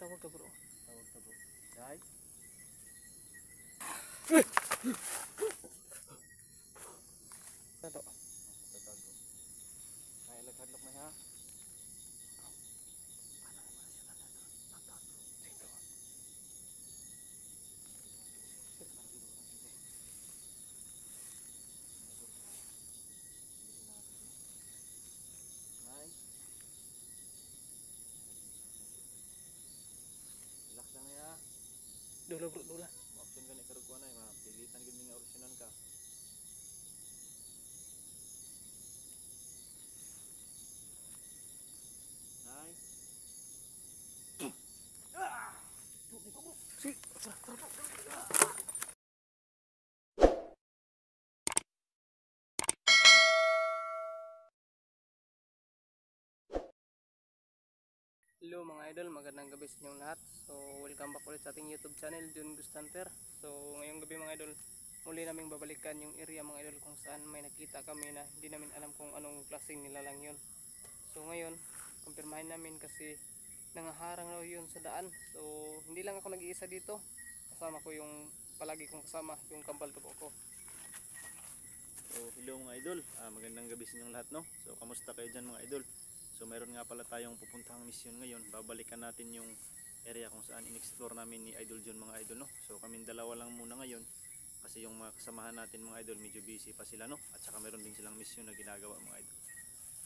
Tawag ka bro. Tawag ka bro. Dahil? Ito. Tatawag bro. Ay, laghadlok na ha. Relax lang na ya. Dula bro, dula. Option ka na ikarukuan ay mapilitan gud nga orisyonan ka. Nay. Si, hello mga idol, magandang gabi sa inyong lahat. So welcome back ulit sa ating YouTube channel, June Gustanter. So ngayong gabi mga idol, muli naming babalikan yung area mga idol kung saan may nakita kami na hindi namin alam kung anong klaseng nilalang yun. So ngayon, kumpirmahin namin kasi nangaharang raw yun sa daan. So hindi lang ako nag-iisa dito, kasama ko yung palagi kong kasama, yung kambal tubo ko. So hello mga idol, magandang gabi sa inyong lahat no. So kamusta kayo dyan mga idol? So mayroon nga pala tayong pupuntahang misyon ngayon. Babalikan natin yung area kung saan in-explore namin ni Idol John mga idol no. So kaming dalawa lang muna ngayon kasi yung mga kasamahan natin mga idol medyo busy pa sila no. At saka mayroon din silang misyon na ginagawa mga idol.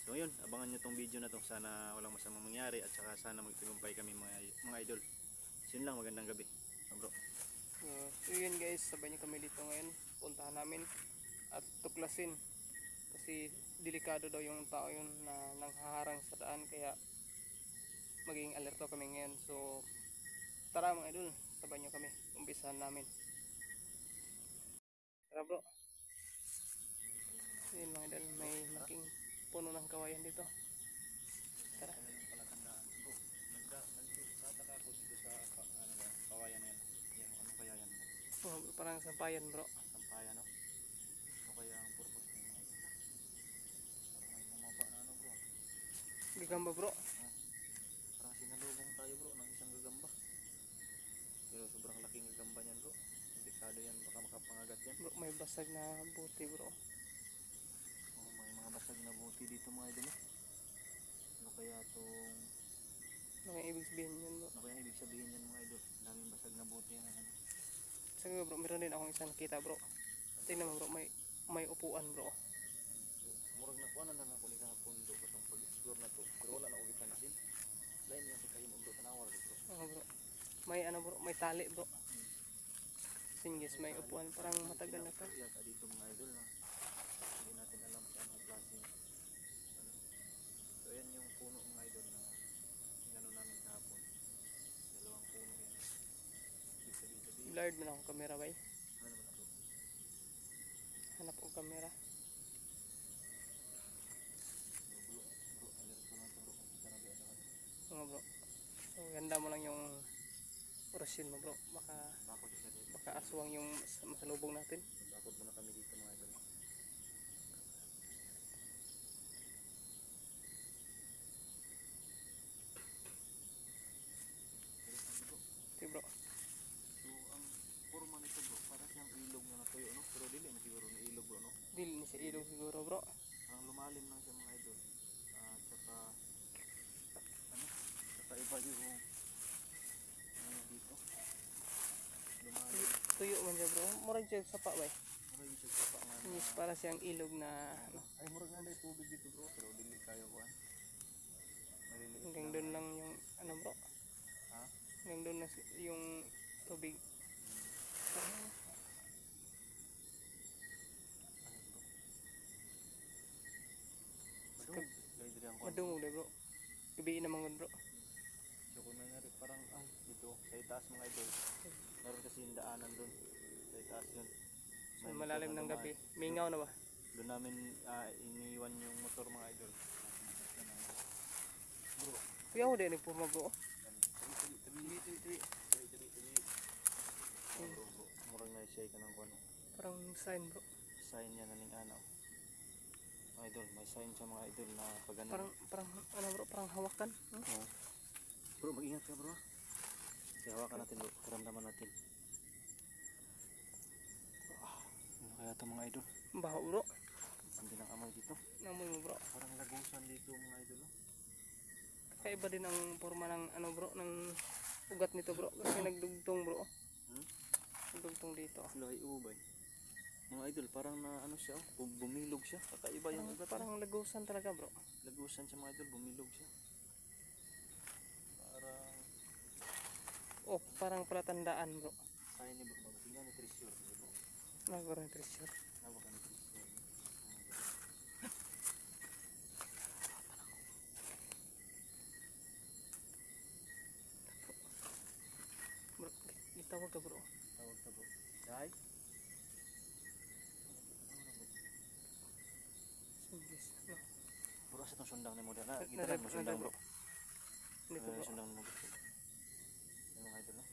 So ngayon, abangan nyo tong video na to. Sana walang masamang mangyari at saka sana magtagumpay kami mga idol. So yun lang, magandang gabi bro. So yun guys, sabay niyo kami dito ngayon. Puntahan namin at tuklasin kasi delikado daw yung tao yun na nanghaharang sa daan, kaya maging alerto kami ngayon. So tara mga idol, sabay nyo kami, umpisahan namin. Tara bro. So yun mga idol, may malaking puno ng kawayan dito. Tara. Nagtataka ako dito sa kawayan na yan. Yan, ano kaya yan? Oh, parang sampayan bro. Sampayan no? Ano kaya ang purpose ng mga ito? Parang may bumaba na ano bro. Gagamba bro. Parang sinalubong tayo bro ng isang gagamba. Pero sobrang laking gagamba niyan bro. Delikado yan, baka makapangagat yan. Bro, may basag na buti bro. Oh, may mga basag na buti dito mga idol. Ano kaya itong... Ano kaya ibig sabihin yun bro? Ano kaya ibig sabihin yan mga idol? Daming basag na buti yan. Ano? Sige bro, meron din akong isang nakita bro. Tingnan mo bro, may upuan bro. Murag na kuha na ako ni kahapon do katong pag-explore na to. Pero wala na ugi pansin. Lain niya sa kayo mo bro, tanawar bro. Oh bro. May ano bro, may tali bro. Singis, may upuan, parang matagal na to. Yata dito mga idol na hindi natin alam sa anong klase. So yan yung puno mga idol na inano namin kahapon. Dalawang puno yan. Ibig sabihin. Blurred man akong camera bay. Ano naman ako? Hanap ko camera. Bro, alert ko lang ito bro. Kita na ba ito? Oo bro. So ganda mo lang yung orasyon mo bro. Bakod na dito. Baka aswang yung masalubong natin. Bakod muna kami dito mga idol. Okay bro. So ang forma nito bro, para siyang ilog na natuyo no? Pero dili na siguro na ilog bro no? Dili ni sa ilog siguro bro. Parang lumalim lang siya mga idol. Tsaka ano? Tsaka iba yung ano dito. Lumalim. Tuyo man siya bro. Murag siya sapa bay. Ano yung siya pa nga Yes, para siyang ilog na ano. ay murag nga na tubig dito bro. Pero dili kayo kuhan. Maliliit Hanggang doon lang yung ano bro. Ha? Hanggang doon na yung tubig. Ano bro? Madung. Gaya diri ang kuhan. Madungog na bro. Gabiin naman bro. So kung nangyari parang dito sa itaas mga idol. Meron kasi yung daanan doon. Sa itaas yun. So malalim ng gabi. Mingaw na ba? Doon namin iniwan yung motor mga idol. Bro, Kuya mo din nagpurma bro. tabi. Bro, murang na-share ka ng kuwan. Parang sign bro. Sign yan naling ano. Mga idol, may sign sa mga idol na pag ano. Parang ano bro, parang hawakan. Bro, mag-ingat ka bro. Kaya hawakan natin bro, pakiramdaman natin. Ano kaya ito mga idol? Baho bro. Hindi ng amoy dito. Namoy mo bro. Parang lagusan dito mga idol. Kaiba din ang forma ng ano bro, ng ugat nito bro. Kasi nagdugtong bro. Nagdugtong dito. Lahi ubay. Mga idol, parang na ano siya, bumilog siya. Kakaiba yung ugat. Parang lagusan talaga bro. Lagusan siya mga idol, bumilog siya. Parang palatandaan bro. Kaya ni bro, magsinga ni treasure bro. Nagkaroon ng treasure. Nawag ka ni treasure. Bro, itawag ka bro. Tawag ka bro. Dahil? English. No. Bro, sa itong sundang ni mo dyan. Gitaran mo sundang bro. Hindi po bro. Sundang ni mo bro. Yung mga idol no?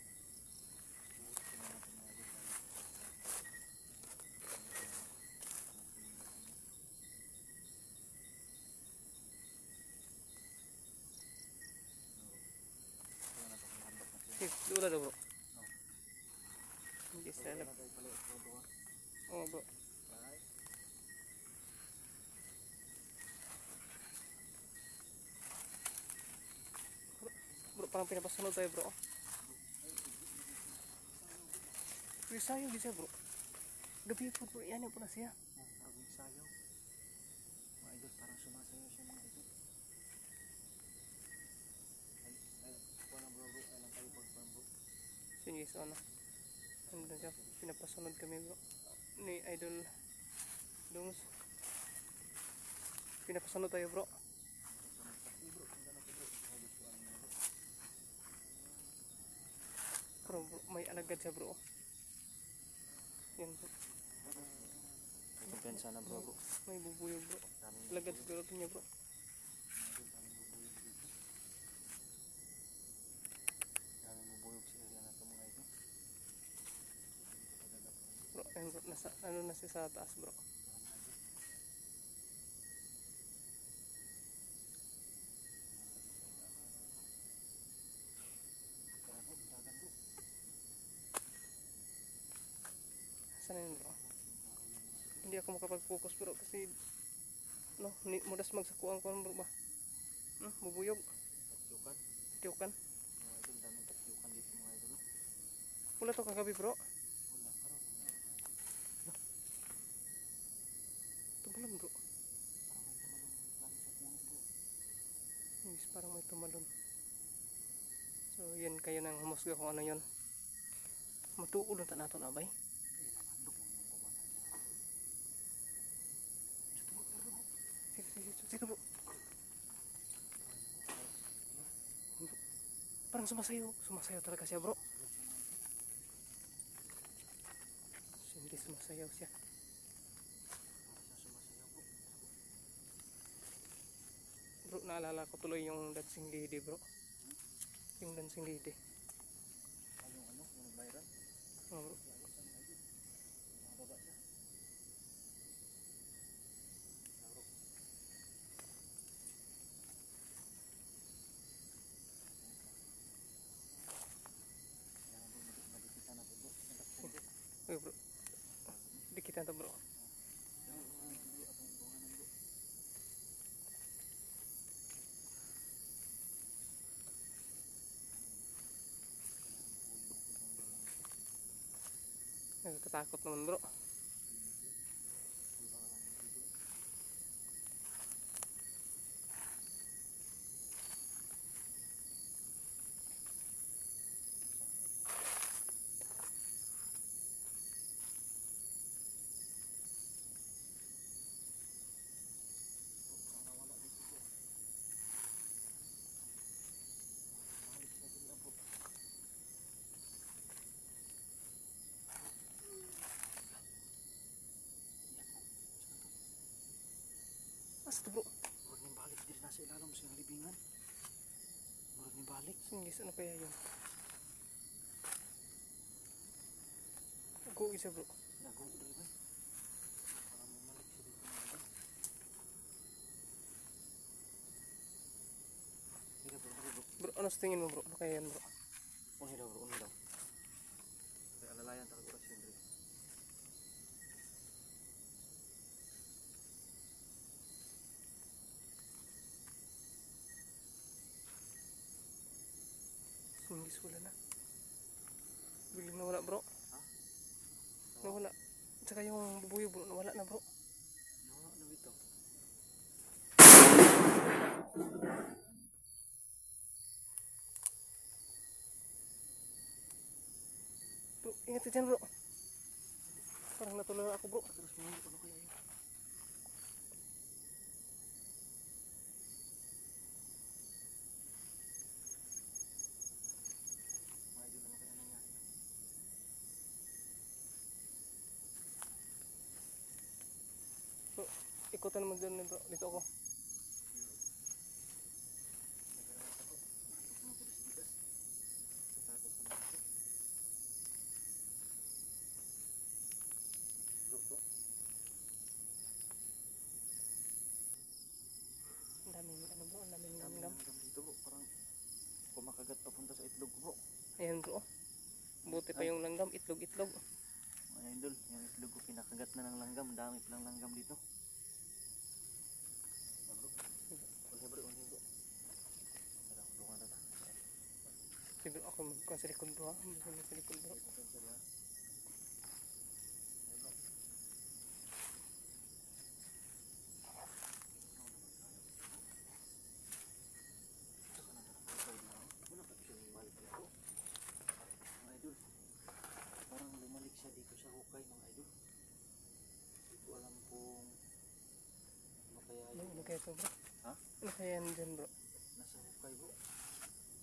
Dula daw bro. Hindi sa lab. Oo bro. Bro, parang pinapasunod tayo bro. Pero sayang di siya bro. Gabi po bro, yan po na siya. Parang sayaw. Mga idol, parang sumasayaw siya mga idol. Kuha na bro bro, ay lang kayo pagpang bro. Sige, so ano. Ano na siya, pinapasunod kami bro. Ni Idol Dungs. Pinapasunod tayo bro. Bro, may alagad siya bro. Yan bro. May kumpensa na bro bro. May bubuyog bro. Alagad siguro ito niya bro. Daming bubuyog sa area na ito mga idol. Bro, ayun bro, nasa, ano na siya sa taas bro. Saan yun bro? Hindi ako makapag-focus bro kasi no, mudas magsakuan ko bro ba? Bubuyog. Takyukan. Tiyokan. Mga idol, daming takyukan dito mga idol. Wala to kagabi bro. Wala, parang Tumalon bro. parang may tumalong lagi sa puno bro. Yes, parang may tumalon. So yan kayo nang humusga kung ano yun. Matuulo ta nato na bay. Sige bro. Parang sumasayaw talaga siya bro. Hindi sumasayaw siya. Bro, naalala ko tuloy yung dancing lady bro. Yung dancing lady. Yung ano, yung nag-viral. Oh, bro. Nakababa siya. Uy bro. Dikitan to bro. Nagkatakot naman bro. Asa to bro? Murag ning balik diri na sa ilalom sa libingan. Murag ning balik. Singis, ano kaya yun? Ako isa bro. Nago diri ba? Para mamalik siya dito. Dito bro, bro. Bro, ano sa tingin mo bro? Ano kaya yan bro? Uy, Unhi daw bro, unhi daw. Kaya alalayan takag oras yun bro. Singgis wala na. Biling nawala bro. Ha? Nawala. Tsaka yung bubuyo bro, nawala na bro. Nawala na bitaw. Bro, ingat ka dyan bro. Parang natulala ako bro. Atras mo, ano kaya yun? Mga idol, ano kaya nangyari? Bro, ikutan mo dyan bro. Dito ako. Ang daming ano bro, ang daming langgam. Dito bro, parang kumakagat papunta sa itlog ko bro. Ayan bro. Buti pa yung langgam, itlog-itlog. Mga idol, yung itlog ko pinakagat na ng langgam. Dami palang langgam dito. Unhi bro, unhi bro. Tara, tulungan na ta. Sige bro, ako magkuhan sa likod bro ha. Magkuhan sa likod bro. Mga idol, parang lumalik siya dito sa hukay mga idol. Hindi ko alam kung ano kaya yun. Ano kaya ito bro? Ha? Ano kaya yan dyan bro? Nasa hukay bro.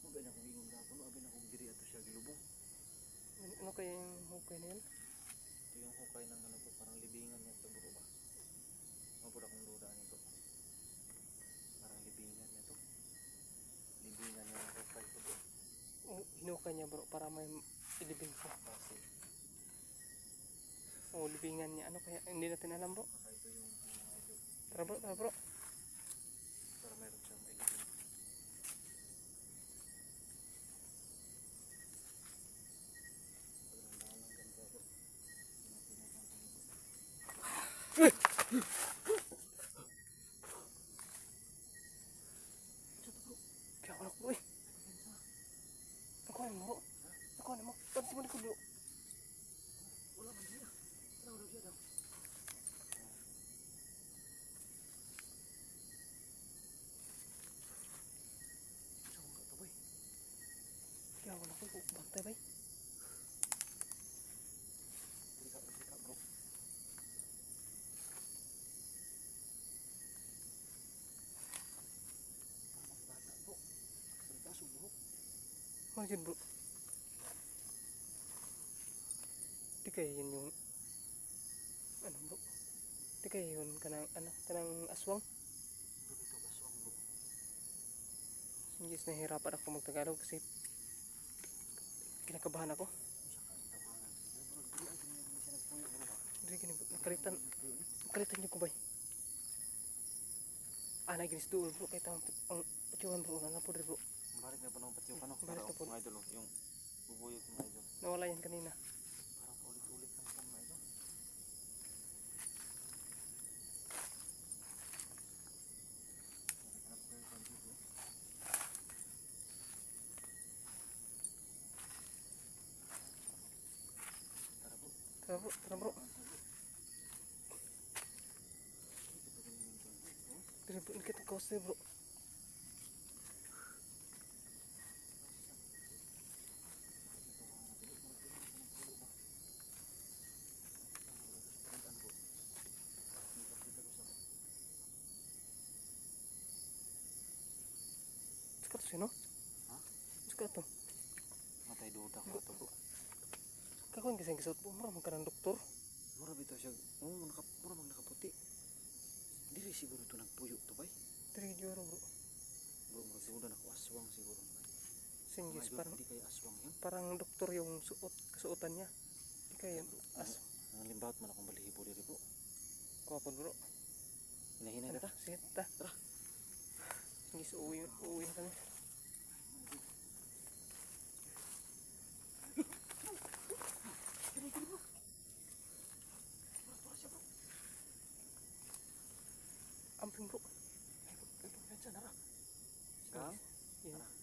Maga na kong ingon gapon, abi na kong diri ato siya gilubong. Ano kaya yung hukay na yan? Ito yung hukay ng ano bro, parang libingan niya ito bro ba? Mapura kong duda nito. Parang libingan niya to. Libingan niya ng hukay ko bro. Hinukay niya bro para may ilibing siya. Kasi O libingan niya. Ano kaya? Hindi natin alam bro. baka ito yung mga idol. Tara bro, tara bro. Para meron siyang mailibing. Paglandahan lang ganito bro. Kaya ako bro eh. Nakuha mo bro. Nakuha mo. Pati mo likod bro. Wala man siya. Wala siya daw. Saan ka to boy? Kaya ako nakuha. Bantay bay. Dika bro. Parang bata bro. Berdaso buhok. Ano yun bro? Di kaya yun yung ano bro? Di kaya yun kanang ano? Kanang aswang? Bro dito kaswang bro. Singgis nahihirapan ako magtagalog kasi kinakabahan ako. Siya ka ang tawanan. Bro, dili ang tingnan mo siya nagpuyo bro ba? Hindi gini bro. Nakalitan niyo ko bay. Ginis doon bro. Kahit ang patyuhan bro. Wala na po bro. Balik na po ng patyo ka no? Balik na po. Mga idol oh, yung bubuyog mga idol. Nawala yan kanina. Parang paulit-ulit lang siya mga idol. Hanap ko yung dito. Tara bro. Tara bro. Tara bro. Tara bro. Nakita ko kasi bro. Suka to siya no? Ha? Suka to. Matay duda ko ito bro. Kakuan kasi ang kisot po. Mura magka ng doktor. Mura bitaw siya. Oo, mura mag nakaputi. Dili siguro ito nagpuyo to bay. Tara gyuro bro. Bro, magduda na ko aswang siguro. Singgis Mga idol, parang hindi kaya aswang yun. parang doktor yung kasuotan niya. Di kaya yun. Nalimbawat man akong balihibo diri bro. Kuwapon bro. Hinahinay Ano ka ta? ta? Sige ta. Tara. Singgis uuwi na kami.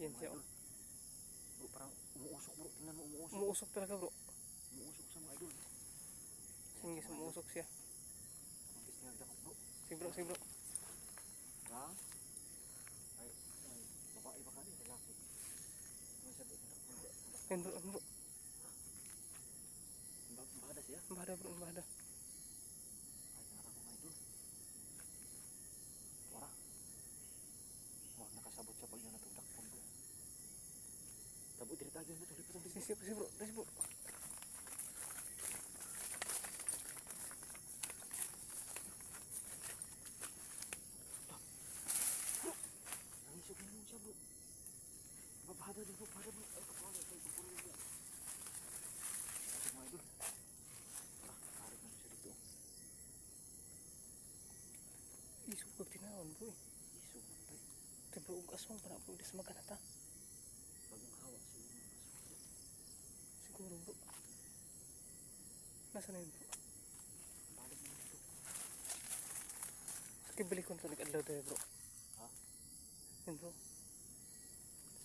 Yan siya. idol. Bro, parang umuusok bro. Tingnan mo, umuusok. Umuusok talaga bro. Umuusok sa mga idol. Sige, umuusok siya. Ang gusto niya dakot bro. Sige bro, sige bro. Ha? Ay, babae ba ka rin? Lalaki. Ano siya bro? Yan bro, yan bro. Bahada siya? Bahada bro, bahada. Ay, narang mga idol. Wala. Wah, nakasabot siya pag yun natong dakpon bro. Tabo, dito tayo na ito. Sige bro, sige bro. Nangisog na yun siya bro. Bahada din bro, bahada bro. Ay, kapala, ay, pagpuro niya. Ay, mga idol. Karit na siya dito. Isog pag tinawon bro eh. Isog na tayo. Ito bro, ug aswang pa na bro. Di sa maganata. Bagong hawa siguro mga aswang bro. Siguro bro. Nasaan na yun bro? Balik na ito. Sige, balik ko na ito. Nag-adlaw tayo bro. Ha? Yan bro.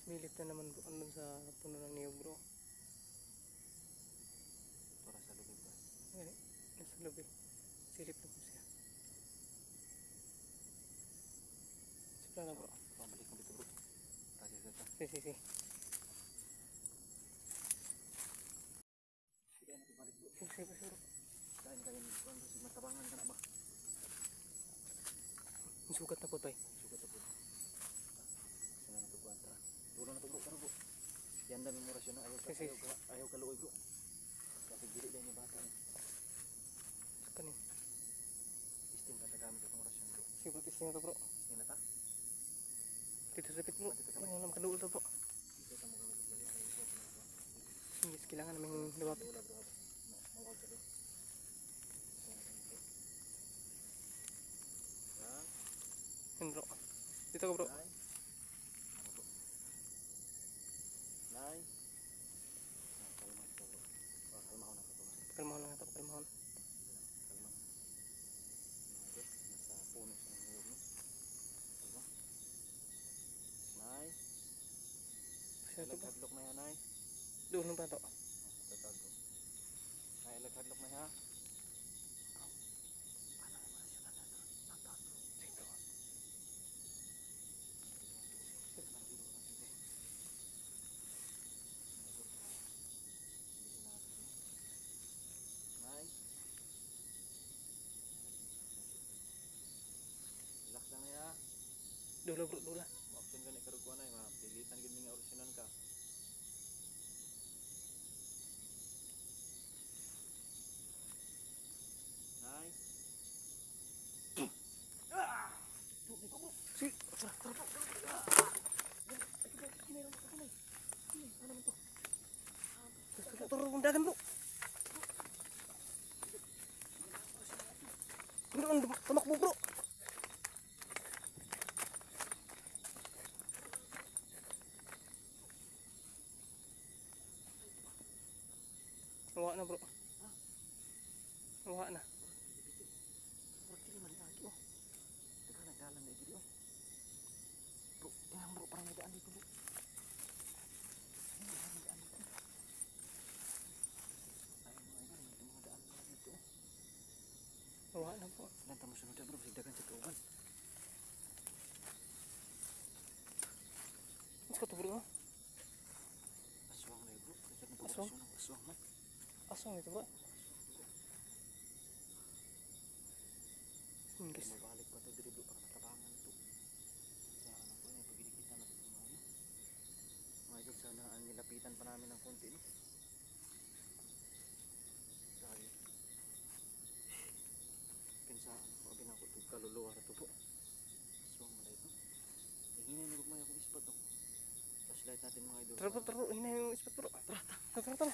Smilip na naman bro. Andun sa puno ng niyog bro. Tora sa lubid ba? Gani, nasa lobby. Silip na po siya. Sipla na bro. Pabalik mo dito bro. Tadi dito. Sige. Sige na balik bro. Sige bro. Kain kain bro. Sige matabangan ka na ba? Sugat na po tayo. Sugat na bro. Sina na to kuan tara. Dulo na to bro, tara bro. Yan dami mo rasyon ayaw ka Sige. ayaw ka luoy bro. Kasi dili din ni bata ni. Kanin. Isting ka tagamit itong rasyon bro. Sige bro, testing na to bro. Isting na ta. Dito sa pit bro. Yan lang kaduol to bro. Dito ta mo gamit lagi ay siya bro. Sige, kailangan namin luwapit. Wala bro. Mawag ka bro. Yan bro. Dito ka bro. Nay. Nay. Kalma ka bro. Kalma na to. Kalmahon lang ito, kalmahon. Kalma. Nasa puno sa niyog no. Kalma. Nay. Siya to bro. Hadlok na yan, Nay. Doon lang pa to. Tatag ko. Nay, hadlok na ha. Sige bro. Nay. Relax lang na ya. Dula bro, dula. Option ka na ikarukuan ay mapilitan gid nga orisyonan ka. Nay. Sige. Turun mong dagan bro. Bro, tumakbo bro. Nawa na bro. Nawa na. Bro, kini man lagi oh. Teka nagdalan na dito oh. Bro, tingnan bro parang may daan dito bro. Ay, may daan dito. Ay, may mga daan dito oh. Nawa na bro. Lan tamo sunod bro, sigdagan sa tuban. Mas ka to bro. Aswang na bro. Kaya na Aswang? aswang man. Aswang ito bro. Guys. Mabalik pa to diri bro para matabangan to. Sa ano ko yung pagdikita na to mga. Mga idol sana ang nilapitan pa namin ng konti no. Sorry. Kinsa ako abi na ko to kaluluwa ra to po. Aswang man ito. Hinay na gugmay akong ispat to. Flashlight natin mga idol. Tara bro, tara bro. Hinahin yung ispat bro. Tara.